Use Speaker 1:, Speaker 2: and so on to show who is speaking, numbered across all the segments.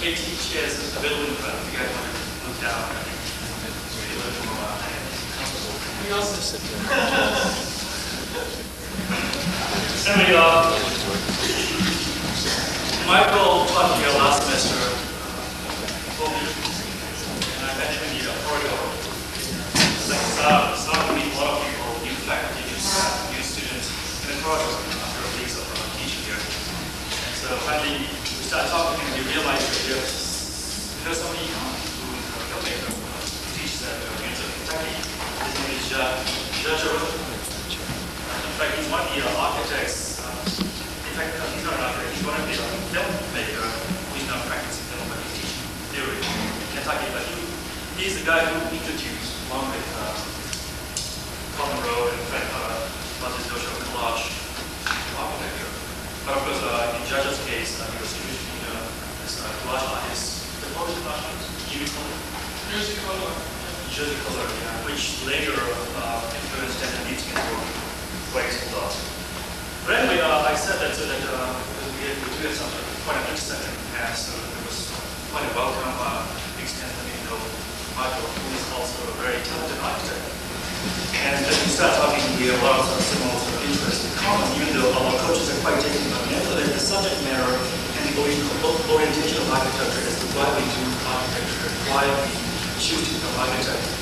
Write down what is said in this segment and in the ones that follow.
Speaker 1: 18 chairs available in front. If you guys want to move down, I think it's really a little more comfortable.
Speaker 2: We also sit there.
Speaker 1: Anyway, Michael taught me last semester, and I mentioned the corridor. Started to meet a lot of people, new faculty, new staff, new students in the corridor after weeks of teaching here. And so finally, we started talking and we realized that there's somebody who teaches at the University of Kentucky. His name is Judge. In fact, he's one of the architects. In fact, he's not an architect, he's one of the filmmaker who's not practicing film, but he's teaching theory in Kentucky. But he's the guy who introduced, along with Common Road and Fred about this notion of collage architecture. But of course, in Judge's case, he was introducing this collage artist, the collage artist, Jersey Color, yeah, which later influenced and leads into ways of thought. But anyway, I said that so that we had some quite an interest in the past, so it was quite a welcome extent for me to know Michael, who is also a very talented architect. And then we started talking, we have a lot of similar interests in common, even though our coaches are quite taken by the subject matter and the orientation of architecture as to why we do architecture, why we choose to become architects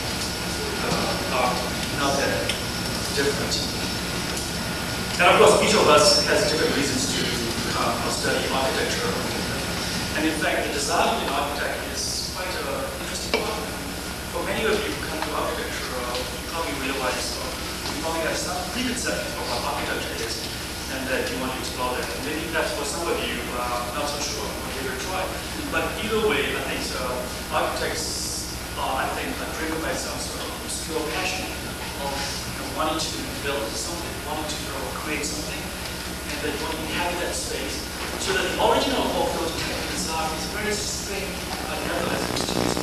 Speaker 1: are not that different. And of course, each of us has different reasons to study architecture. And in fact, the design of an architect is quite an interesting part. For many of you who come to architecture, you probably realize, or you probably have some preconception of what architecture is, and that you want to explore that. And maybe that's for some of you, not so sure, or give it a try. But either way, I think architects are, driven by some sort of skill, passion of wanting to build something, wanting to create something, and then want to inhabit that space, so that the original of those technical design is very sustained, but nevertheless used.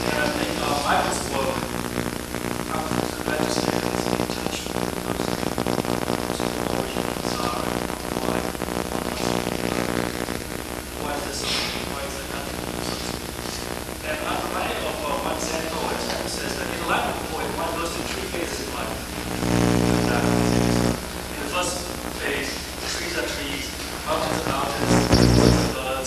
Speaker 1: And I think Michael's work, I was glad to say that it's in touch with the original design, why is this something, why is that nothing? And I'm reminded of one Zen poet who says that in a Latin poet, one goes through three phases in life. In the first phase, trees are trees, mountains are mountains, birds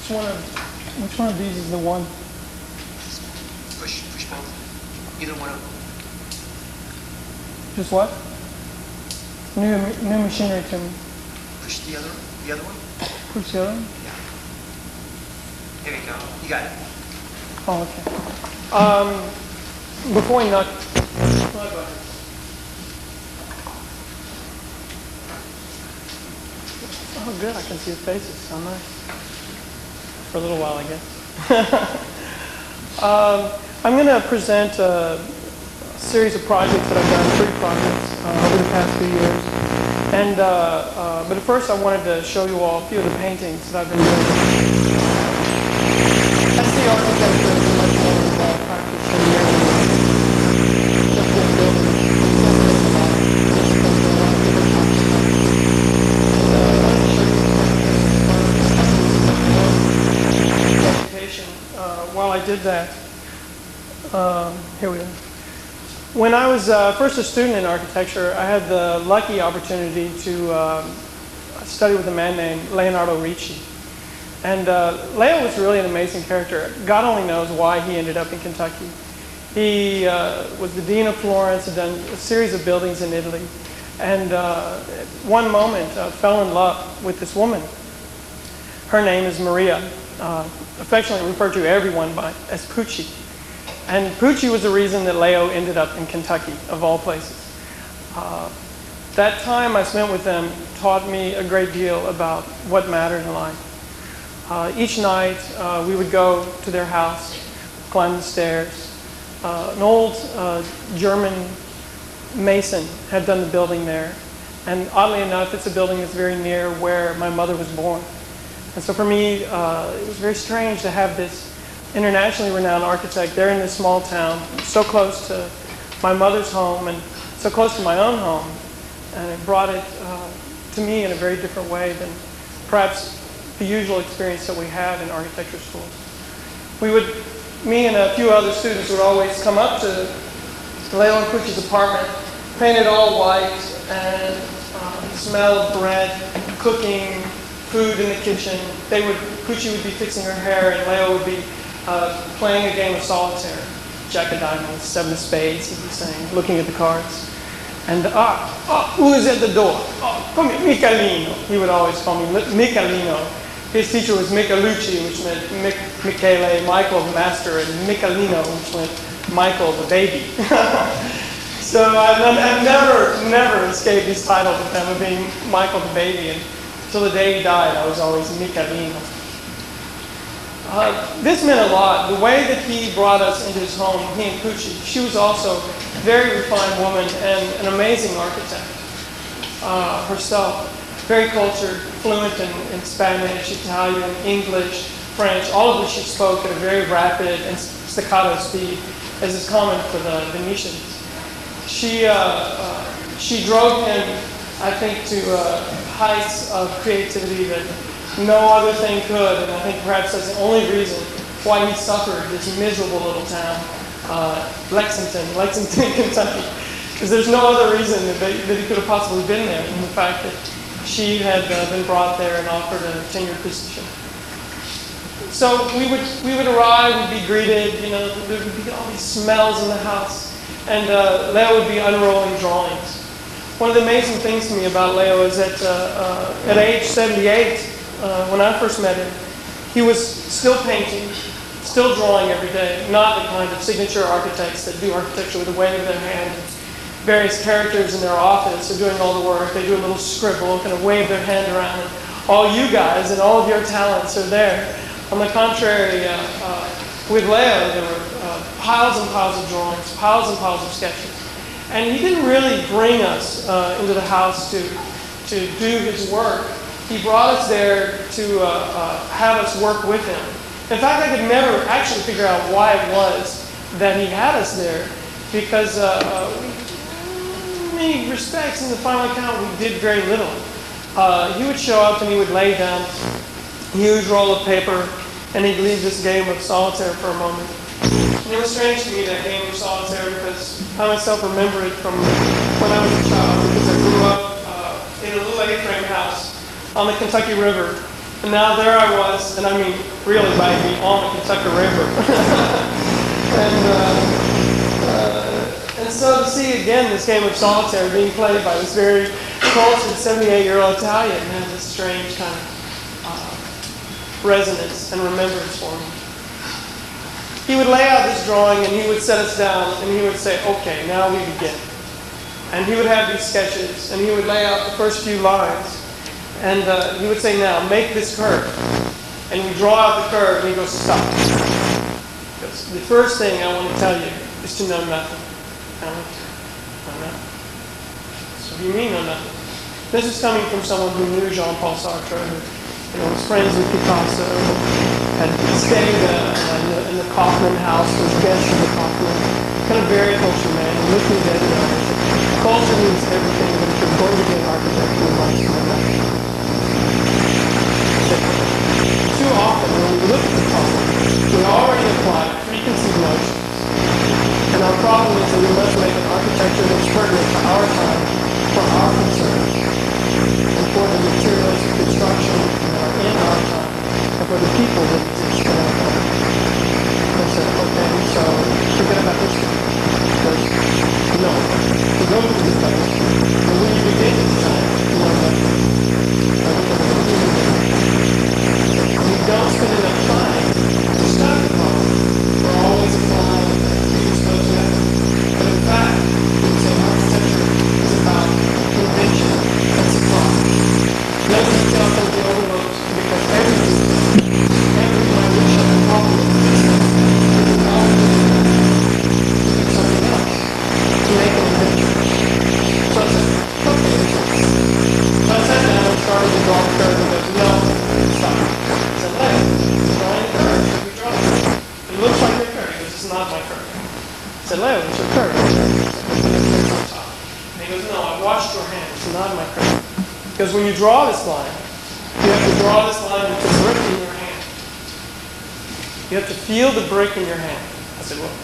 Speaker 2: Which one of these is the one?
Speaker 3: Push both. Either one of them.
Speaker 2: Just what? New machinery to me.
Speaker 3: Push the other one.
Speaker 2: Push the other one?
Speaker 3: Yeah. There you go. You got it.
Speaker 2: Oh, okay. Before we knock. Oh, good. I can see your faces. So nice. For a little while, I guess. I'm going to present a series of projects that I've done, 3 projects over the past few years. And but first, I wanted to show you all a few of the paintings that I've been doing. SCI-Arc architecture is much more involved practice than just in building. While I did that, here we are. When I was first a student in architecture, I had the lucky opportunity to study with a man named Leonardo Ricci. And Leo was really an amazing character. God only knows why he ended up in Kentucky. He was the Dean of Florence, had done a series of buildings in Italy, and at one moment fell in love with this woman. Her name is Maria, affectionately referred to everyone as Pucci. And Pucci was the reason that Leo ended up in Kentucky, of all places. That time I spent with them taught me a great deal about what mattered in life. Each night we would go to their house, climb the stairs. An old German mason had done the building there. And oddly enough, it's a building that's very near where my mother was born. And so for me, it was very strange to have this internationally renowned architect there in this small town, so close to my mother's home and so close to my own home. And it brought it to me in a very different way than perhaps the usual experience that we have in architecture schools. Me and a few other students would always come up to Leo and Pucci's apartment, painted all white, and the smell of bread, cooking, food in the kitchen. Pucci would be fixing her hair, and Leo would be playing a game of solitaire. Jack of diamonds, 7 of spades, he'd be saying, looking at the cards. And, who is at the door? Oh, come here, Michelino. He would always call me Michelino. His teacher was Michelucci, which meant Michele, Michael the master, and Michelino, which meant Michael the baby. So I've never escaped his title with them of being Michael the baby. And until the day he died, I was always Michelino. This meant a lot. The way that he brought us into his home, he and Pucci, she was also a very refined woman and an amazing architect herself. Very cultured, fluent in Spanish, Italian, English, French, all of which she spoke at a very rapid and staccato speed, as is common for the Venetians. She drove him, I think, to heights of creativity that no other thing could, and I think perhaps that's the only reason why he suffered this miserable little town, Lexington, Kentucky, because there's no other reason that he could have possibly been there than the fact that she had been brought there and offered a tenured position. So we would arrive, we'd be greeted, there would be all these smells in the house, and Leo would be unrolling drawings. One of the amazing things to me about Leo is that at age 78, when I first met him, he was still painting, still drawing every day, not the kind of signature architects that do architecture with a wave of their hand. Various characters in their office are doing all the work. They do a little scribble, kind of wave their hand around, and all you guys and all of your talents are there. On the contrary, with Leo, there were piles and piles of drawings, piles and piles of sketches. And he didn't really bring us into the house to do his work. He brought us there to have us work with him. In fact, I could never actually figure out why it was that he had us there, because in many respects, in the final account, we did very little. He would show up and he would lay down a huge roll of paper, and he'd leave this game of solitaire for a moment. And it was strange to me, that game of solitaire, because I myself remember it from when I was a child, because I grew up in a little A-frame house on the Kentucky River, And now there I was, and I mean really by the on the Kentucky River. And so to see again this game of solitaire being played by this very cultured 78-year-old Italian has a strange kind of resonance and remembrance for me. He would lay out this drawing and he would set us down and he would say, okay, now we begin. And he would have these sketches and he would lay out the first few lines. And he would say, now make this curve. And we draw out the curve and he goes, stop. Because the first thing I want to tell you is to know nothing. I want you to know nothing. So what do you mean know nothing? This is coming from someone who knew Jean-Paul Sartre, who was friends with Picasso, had stayed in the Kaufman house, was guest of the Kaufman, kind of very cultured man, and looking at culture means everything, but if you're going to be an architect, you must know that. Too often, when we look at the problem, we already apply preconceived notions. And our problem is that we must make an architecture that's pertinent to our time, for our concerns, and for the materials of construction that are in our time, and for the people that exist in our time. I said, okay, so forget about history. Because, no, we don't forget about history. And when you begin to design, you know that we don't spend enough time to stop the problem. We're always applying predisposed methods. But in fact, we say architecture is about invention and supply. No detail can be overlooked because every time we shut the problem is an opportunity to do something else, to make an invention. So I said, okay. So I sat down and started to draw the curve and goes, no, stop. I said, Leo, it's drawing a curve. Should we draw it? It looks like your curve. He goes, it's not my curve. I said, Leo, it's your curve. And he goes, no, I watched your hand. It's not my curve. Because when you draw this line, you have to draw this line with the brick in your hand. You have to feel the brick in your hand. I said, well,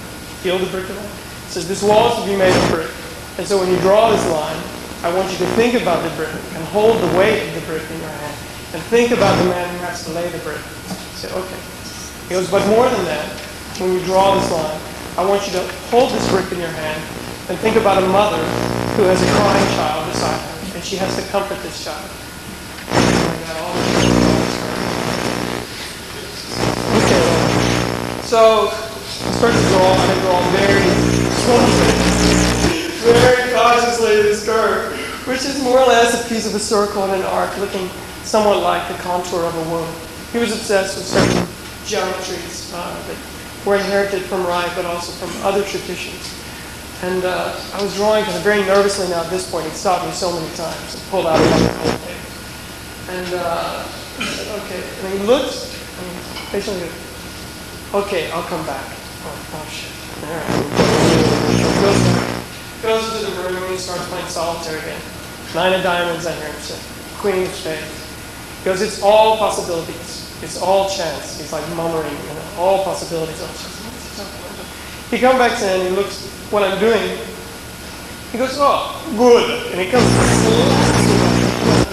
Speaker 2: feel the brick in your hand? He says, this wall is to be made of brick. And so when you draw this line, I want you to think about the brick and hold the weight of the brick in your hand. And think about the man who has to lay the brick. I said, okay. He goes, but more than that, when you draw this line, I want you to hold this brick in your hand and think about a mother who has a crying child beside her. And she has to comfort this child. Okay, so I start to draw, and I draw very slowly, very cautiously this curve, which is more or less a piece of a circle in an arc looking somewhat like the contour of a womb. He was obsessed with certain geometries that were inherited from Wright, but also from other traditions. And I was drawing kind of very nervously now at this point. He stopped me so many times and pulled out another whole thing. And I said, okay. And he looked, and basically, okay, I'll come back. Oh shit. All right. Goes into the room and he starts playing solitaire again. 9 of diamonds, I hear him say. Queen of spades. He goes, it's all possibilities. It's all chance. He's like murmuring, all possibilities, all chance. He comes back in, he looks what I'm doing. He goes, oh, good. And he comes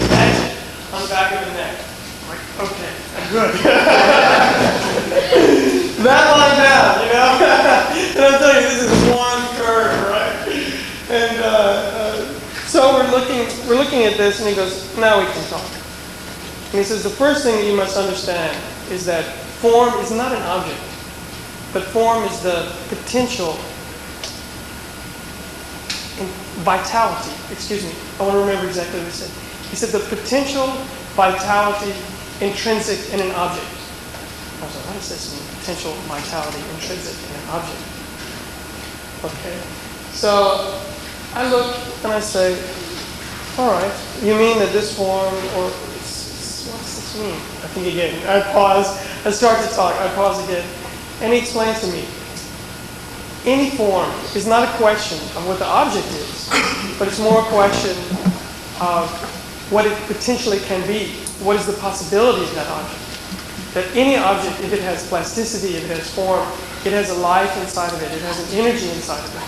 Speaker 2: magic on the back of the neck. I'm like, okay, good. That line down, you know? And I'm telling you, this is one curve, right? And so we're looking at this, and he goes, now we can talk. And he says, the first thing that you must understand is that form is not an object, but form is the potential vitality. Excuse me, I want to remember exactly what he said. He said the potential vitality intrinsic in an object. I was like, what does this mean? Potential vitality intrinsic in an object. Okay, so I look and I say, all right, you mean that this form, or what's this mean? I think again, I pause, I start to talk, I pause again, and he explains to me, any form is not a question of what the object is, but it's more a question of what it potentially can be. What is the possibility of that object? That any object, if it has plasticity, if it has form, it has a life inside of it, it has an energy inside of it.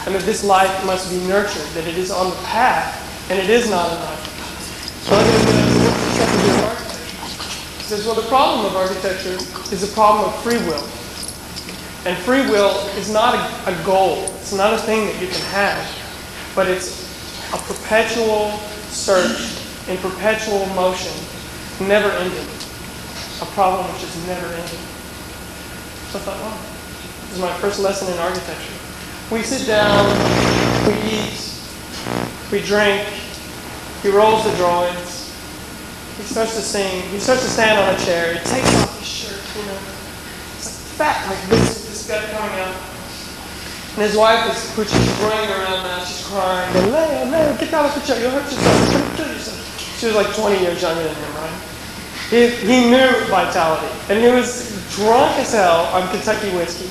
Speaker 2: And that this life must be nurtured, that it is on the path, and it is not an object. So what's the second big architecture? He says, well, the problem of architecture is a problem of free will. And free will is not a goal. It's not a thing that you can have, but it's a perpetual search in perpetual motion, never ending. A problem which is never ending. So I thought, wow, this is my first lesson in architecture. We sit down, we eat, we drink, he rolls the drawings, he starts to sing, he starts to stand on a chair, he takes off his shirt, you know. It's like fat, like this guy coming out. And his wife is, which is running around now, she's crying, and Leo, get out of the chair, you'll hurt yourself, you'll kill yourself. She was like 20 years younger than him, right? He knew vitality, and he was drunk as hell on Kentucky whiskey,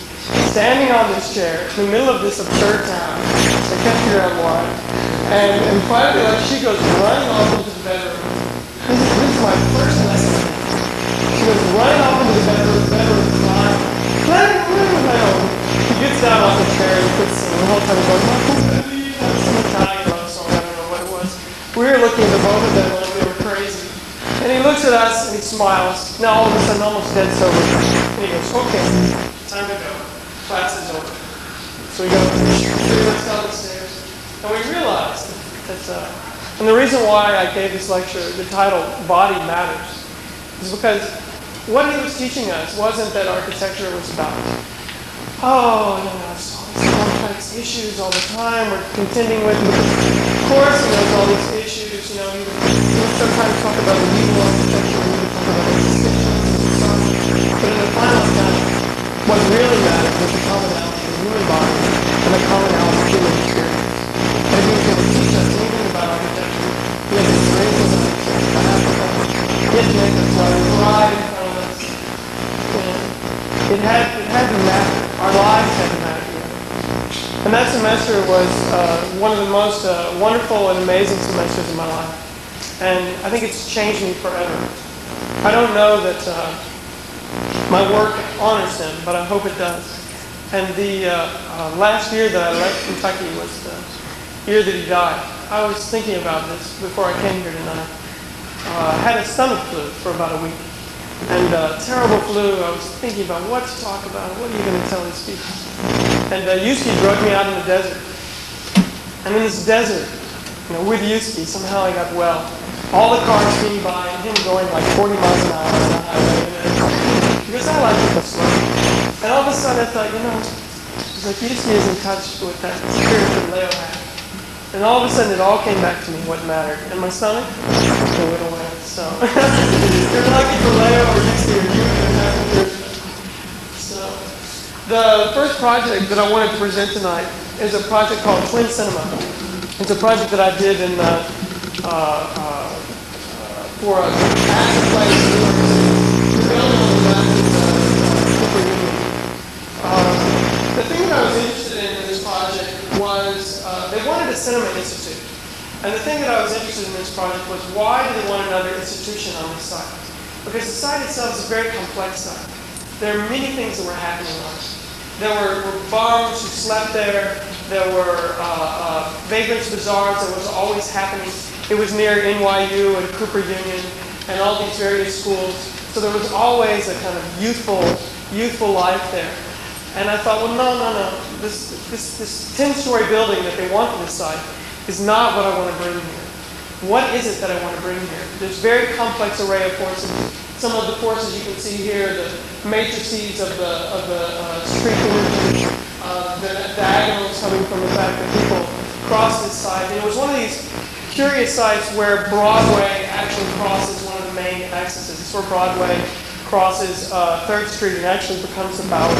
Speaker 2: standing on this chair in the middle of this absurd town. I can't figure out why. And finally, like, she goes running off into the bedroom. This is my first lesson. She goes running off into the bedroom crying. Leo. He gets down off the chair and quits singing. The whole time he goes, some Italian love song, I don't know what it was. We were looking at the both of them like they were crazy. And he looks at us and he smiles. Now all of a sudden, almost dead sober. And he goes, okay, time to go. Class is over. So we go, let's down the stairs. And we realized that, and the reason why I gave this lecture, the title, Body Matters, is because what he was teaching us wasn't that architecture was about, it's all these complex issues all the time we're contending with. Of course he knows all these issues, you know, he would sometimes talk about medieval architecture, he would talk about institutions and so on. But in the final account, what really mattered was the commonality of the human body and the commonality of human experience. And he was going to teach us anything about architecture. He had to bring us up to Africa. He had to make us right in front of us. And it had to matter. Our lives had to matter together. And that semester was one of the most wonderful and amazing semesters of my life. And I think it's changed me forever. I don't know that my work honors him, but I hope it does. And the last year that I left Kentucky was the year that he died. I was thinking about this before I came here tonight. I had a stomach flu for about a week. And terrible flu. I was thinking about what to talk about. What are you going to tell these people? And Yuski drug me out in the desert. And in this desert, you know, with Yuski, somehow I got well. All the cars came by and him going like 40 miles an hour on the highway. Because I like to go slow. And all of a sudden I thought, you know, it's like Yuski is in touch with that spirit that Leo had. And all of a sudden it all came back to me, what mattered. And my stomach, it went away. So, you're lucky for Leo or Yuski or you. So, the first project that I wanted to present tonight is a project called Twin Cinema. It's a project that I did in for a active place in New York City. The building on the back is Cooper Union. The thing that I was interested in this project was they wanted a cinema institute. And the thing that I was interested in this project was why do they want another institution on this site? Because the site itself is a very complex site. There are many things that were happening on it. There were bums who slept there. There were vagrants' bazaars that was always happening. It was near NYU and Cooper Union and all these various schools. So there was always a kind of youthful life there. And I thought, well, no. This 10-story building that they want for this site is not what I want to bring here. What is it that I want to bring here? There's a very complex array of forces. Some of the forces you can see here, the matrices of the street images, the diagonals coming from the fact that people cross this site. And it was one of these curious sites where Broadway actually crosses one of the main axes. It's where Broadway crosses 3rd Street and actually becomes the Bowery.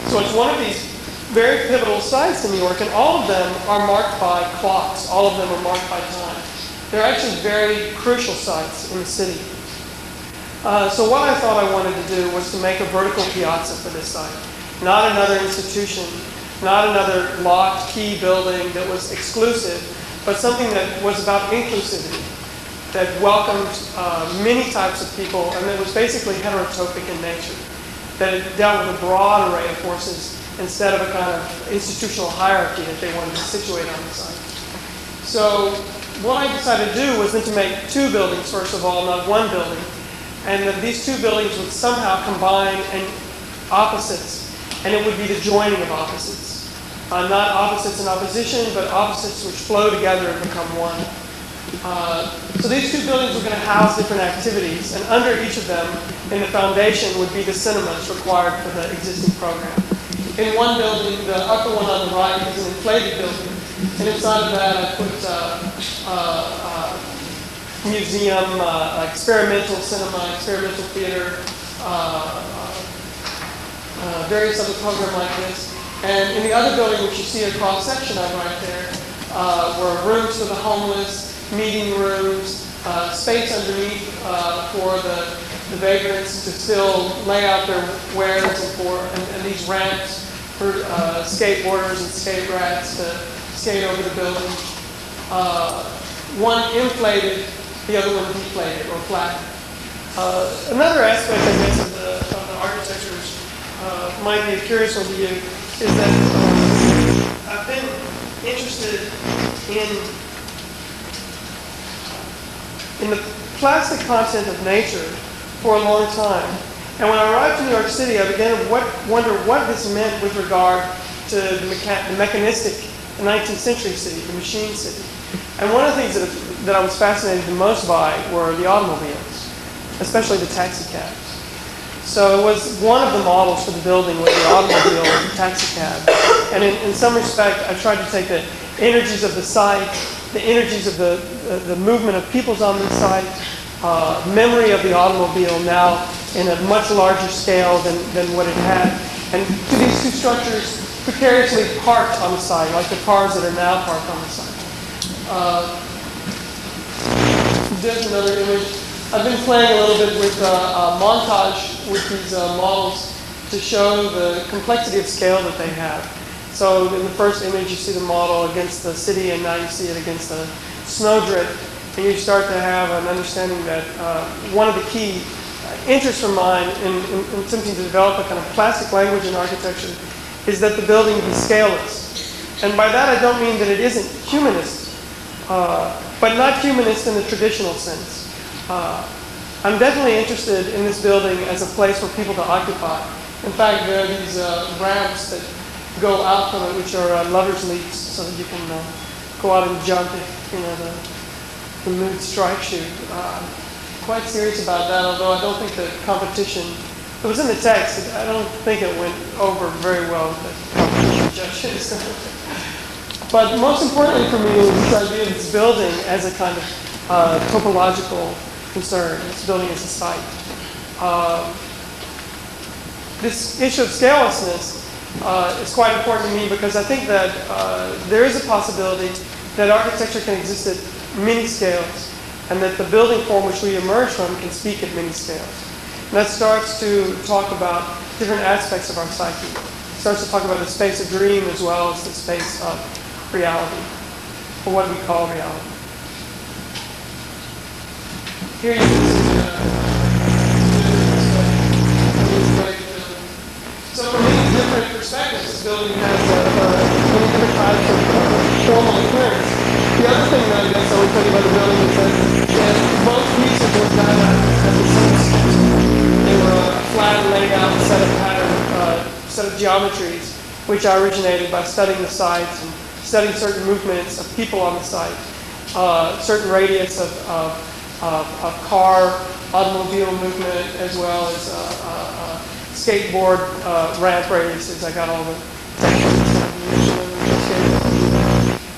Speaker 2: So it's one of these very pivotal sites in New York, and all of them are marked by clocks. All of them are marked by time. They're actually very crucial sites in the city. So what I thought I wanted to do was to make a vertical piazza for this site. Not another institution, not another locked key building that was exclusive, but something that was about inclusivity, that welcomed many types of people, and that was basically heterotopic in nature, that it dealt with a broad array of forces instead of a kind of institutional hierarchy that they wanted to situate on the site. So what I decided to do was then to make two buildings, first of all, not one building. and that these two buildings would somehow combine and opposites, and it would be the joining of opposites. Not opposites in opposition, but opposites which flow together and become one. So these two buildings were going to house different activities, and under each of them, in the foundation, would be the cinemas required for the existing program. In one building, the upper one on the right is an inflated building, and inside of that I put museum, experimental cinema, experimental theater, various other programs like this. And in the other building, which you see a cross-section of right there, were rooms for the homeless, meeting rooms, space underneath for the vagrants to still lay out their wares and these ramps for skateboarders and skate rats to skate over the building. One inflated, the other one deflated or flattened. Another aspect, I guess, of the architectures might be a curious one to you is that I've been interested in the plastic content of nature for a long time. And when I arrived in New York City, I began to wonder what this meant with regard to the mechanistic 19th century city, the machine city. And one of the things that I was fascinated the most by were the automobiles, especially the taxi cabs. So it was one of the models for the building was the automobile and the taxi cab. And in some respect, I tried to take the energies of the site, the energies of the movement of peoples on the site, memory of the automobile now in a much larger scale than what it had, and to these two structures precariously parked on the site, like the cars that are now parked on the site. There's another image. I've been playing a little bit with montage with these models to show the complexity of scale that they have. So in the first image, you see the model against the city, and now you see it against the snowdrift. And you start to have an understanding that one of the key interests of mine in attempting to develop a kind of plastic language in architecture is that the building be scaleless. And by that, I don't mean that it isn't humanist, but not humanist in the traditional sense. I'm definitely interested in this building as a place for people to occupy. In fact, there are these ramps that go out from it, which are lovers' leaps, so that you can go out and jump if the mood strikes you. Quite serious about that, although I don't think the competition, it was in the text, I don't think it went over very well with the competition judges. But most importantly for me was this idea of this building as a kind of topological concern, this building as a site. This issue of scalelessness is quite important to me because I think that there is a possibility that architecture can exist at many scales, and that the building form which we emerge from can speak at many scales. And that starts to talk about different aspects of our psyche. It starts to talk about the space of dream as well as the space of reality, or what we call reality. Here you can see so from many different perspectives, this building has many different types of formal appearance. The other thing that I guess I would tell you about the building is that both pieces were done at the same scale. They were a flat, laid out set of geometries, which I originated by studying the sites and studying certain movements of people on the site, certain radius of car, automobile movement, as well as skateboard ramp radiuses. I got all the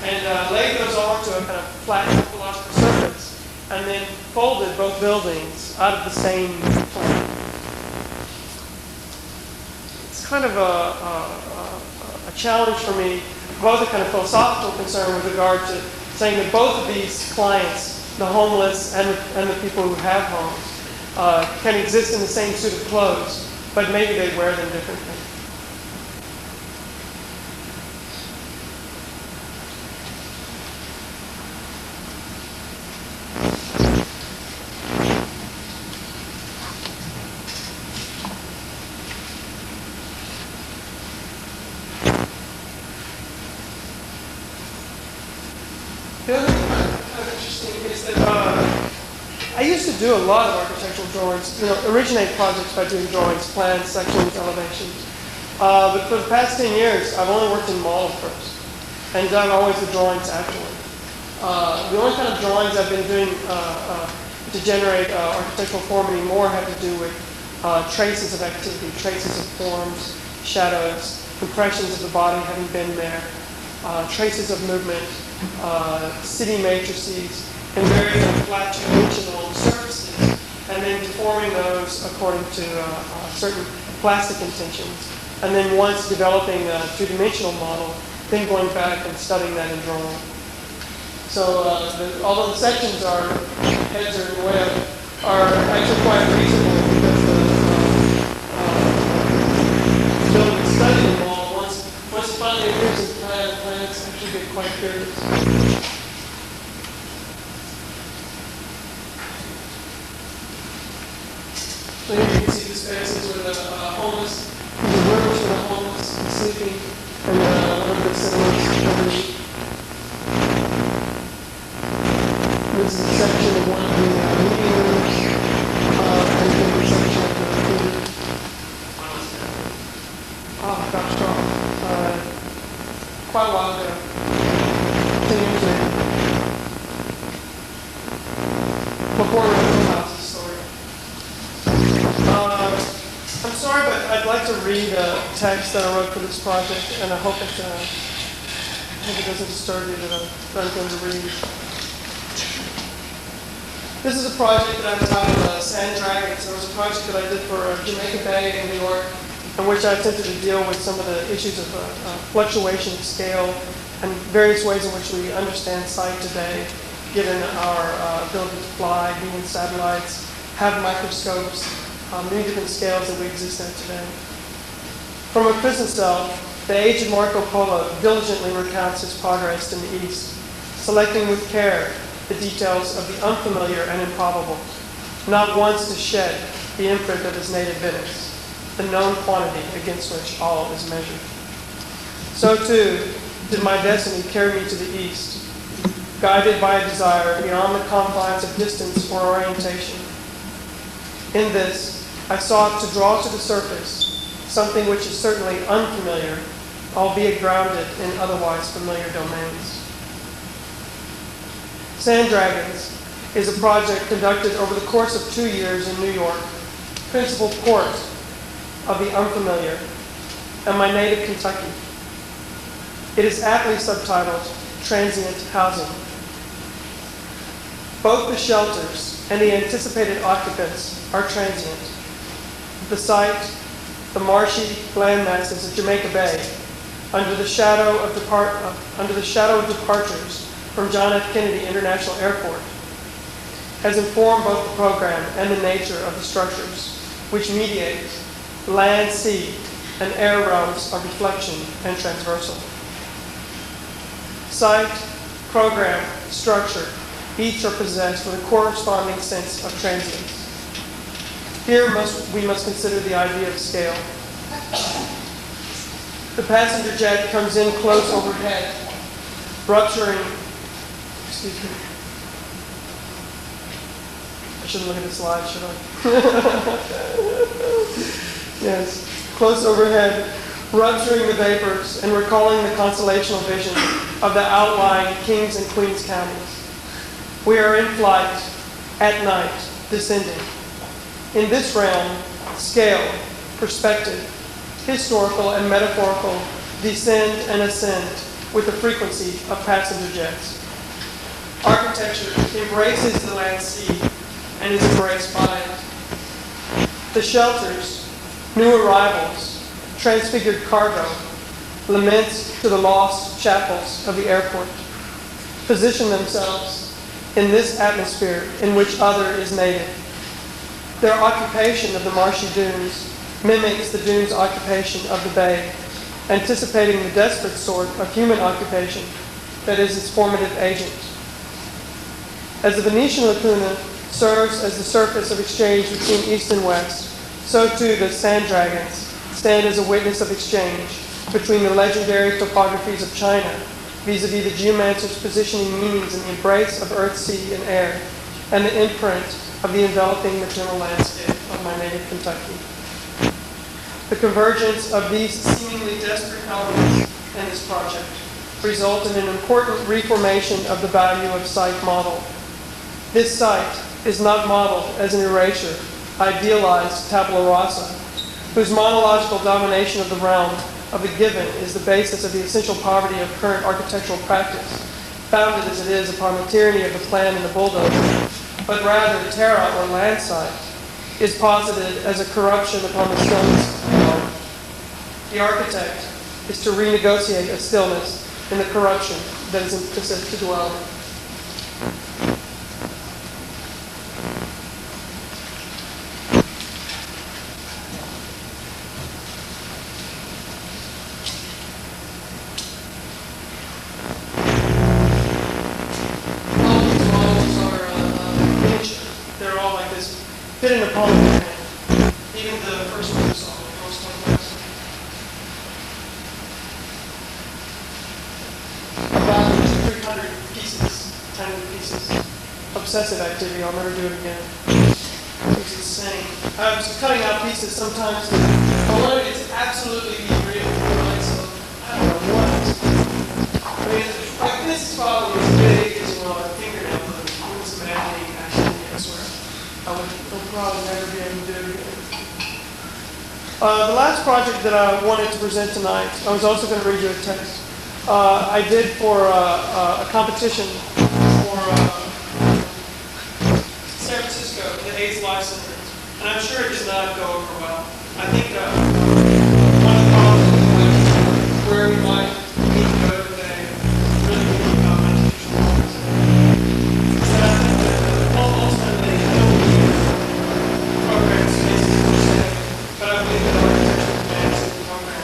Speaker 2: and laid those all onto a kind of flat topological surface, and then folded both buildings out of the same plane. It's kind of a challenge for me, both a kind of philosophical concern with regard to saying that both of these clients, the homeless and the people who have homes, can exist in the same suit of clothes, but maybe they wear them differently. The other thing kind of interesting is that I used to do a lot of architectural architectural drawings, originate projects by doing drawings, plans, sections, elevations. But for the past 10 years, I've only worked in model first, and done always the drawings afterward. The only kind of drawings I've been doing to generate architectural form anymore have to do with traces of activity, traces of forms, shadows, impressions of the body having been there, traces of movement, city matrices, and very flat two-dimensional surfaces, and then deforming those according to certain plastic intentions. And then once developing a two-dimensional model, then going back and studying that in drawing. So although the sections are, heads are in the way of, are actually quite reasonable because the building and studying the model, once it finally appears in plans actually get quite curious. So here you can see the spaces where the homeless, the rooms for the homeless sleeping, and one of the cinemas underneath. This is a section of one of the meeting rooms, and then the section of the theater. Oh, gosh, quite a while ago. 10 years later. Before Rental House's story. I'm sorry, but I'd like to read a text that I wrote for this project, and I hope it doesn't disturb you that I'm going to read. This is a project that I entitled Sand Dragons. It was a project that I did for Jamaica Bay in New York, in which I attempted to deal with some of the issues of fluctuation of scale and various ways in which we understand sight today, given our ability to fly, be in satellites, have microscopes, many different scales that we exist at today. From a prison cell, the aged Marco Polo diligently recounts his progress in the East, selecting with care the details of the unfamiliar and improbable, not once to shed the imprint of his native Venice, the known quantity against which all is measured. So too did my destiny carry me to the East, guided by a desire beyond the confines of distance or orientation. In this, I sought to draw to the surface something which is certainly unfamiliar, albeit grounded in otherwise familiar domains. Sand Dragons is a project conducted over the course of 2 years in New York, principal port of the unfamiliar, and my native Kentucky. It is aptly subtitled Transient Housing. Both the shelters and the anticipated occupants are transient. The site, the marshy landmasses of Jamaica Bay, under the shadow of departures from John F. Kennedy International Airport, has informed both the program and the nature of the structures, which mediate land, sea, and air realms of reflection and transversal. Site, program, structure, each are possessed with a corresponding sense of transience. Here we must consider the idea of scale. The passenger jet comes in close overhead, rupturing, excuse me. I shouldn't look at the slide, should I? Yes, close overhead, rupturing the vapors and recalling the constellational vision of the outlying Kings and Queens counties. We are in flight, at night, descending. In this realm, scale, perspective, historical and metaphorical descend and ascend with the frequency of passenger jets. Architecture embraces the land sea and is embraced by it. The shelters, new arrivals, transfigured cargo, laments to the lost chapels of the airport, position themselves in this atmosphere in which other is native. Their occupation of the marshy dunes mimics the dunes' occupation of the bay, anticipating the desperate sort of human occupation that is its formative agent. As the Venetian lacuna serves as the surface of exchange between East and West, so too the Sand Dragons stand as a witness of exchange between the legendary topographies of China, vis-a-vis the geomancer's positioning meanings in the embrace of earth, sea, and air, and the imprint of the enveloping maternal landscape of my native Kentucky. The convergence of these seemingly desperate elements in this project resulted in an important reformation of the value of site model. This site is not modeled as an erasure, idealized tabula rasa, whose monological domination of the realm of the given is the basis of the essential poverty of current architectural practice, founded as it is upon the tyranny of the plan and the bulldozer, but rather terra or land site is posited as a corruption upon the stillness of the art. The architect is to renegotiate a stillness in the corruption that is implicit to dwell in. Fit in the palm of your hand. Even the first one you saw, most like this. About 200-300 pieces, tiny pieces. Obsessive activity, I'll never do it again. It's insane. I was cutting out pieces sometimes. I wanted it to absolutely be real. Like some, I don't know what. I mean, like this is probably as big as, a fingernail. I was imagining actually, I swear. I would probably never be able to do it again. The last project that I wanted to present tonight, I was also going to read you a text. I did for a competition for San Francisco, the AIDS Life Center. And I'm sure it did not go over well. I think one of the problems was where we might need to go today, really good institutional programs. Ultimately, I don't believe program spaces per se, but I believe that architecture demands a program.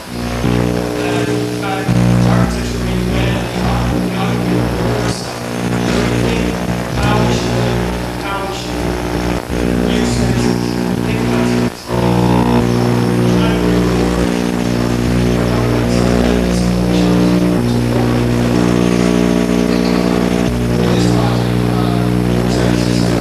Speaker 2: That, in fact, architecture means man, the occupant of the person. So we think how we should live, how we should use spaces, think about spaces. Try to bring forward programs that this this project, San Francisco,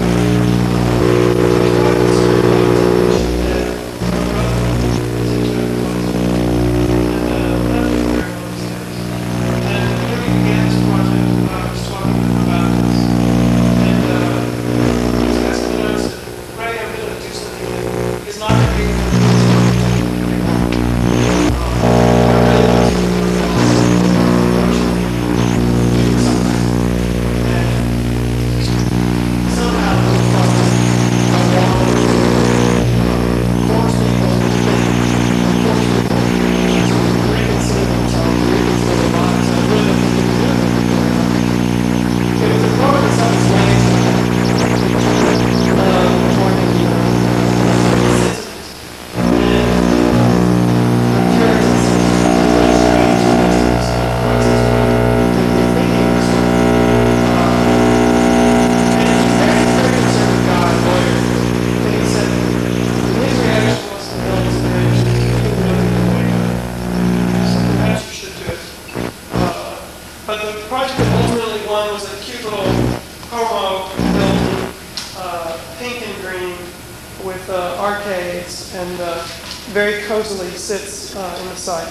Speaker 2: very cozily sits in the site.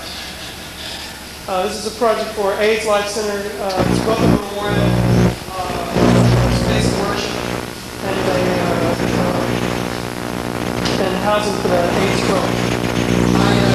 Speaker 2: This is a project for AIDS Life Center. It's both a memorial, space of worship, and housing for the AIDS program.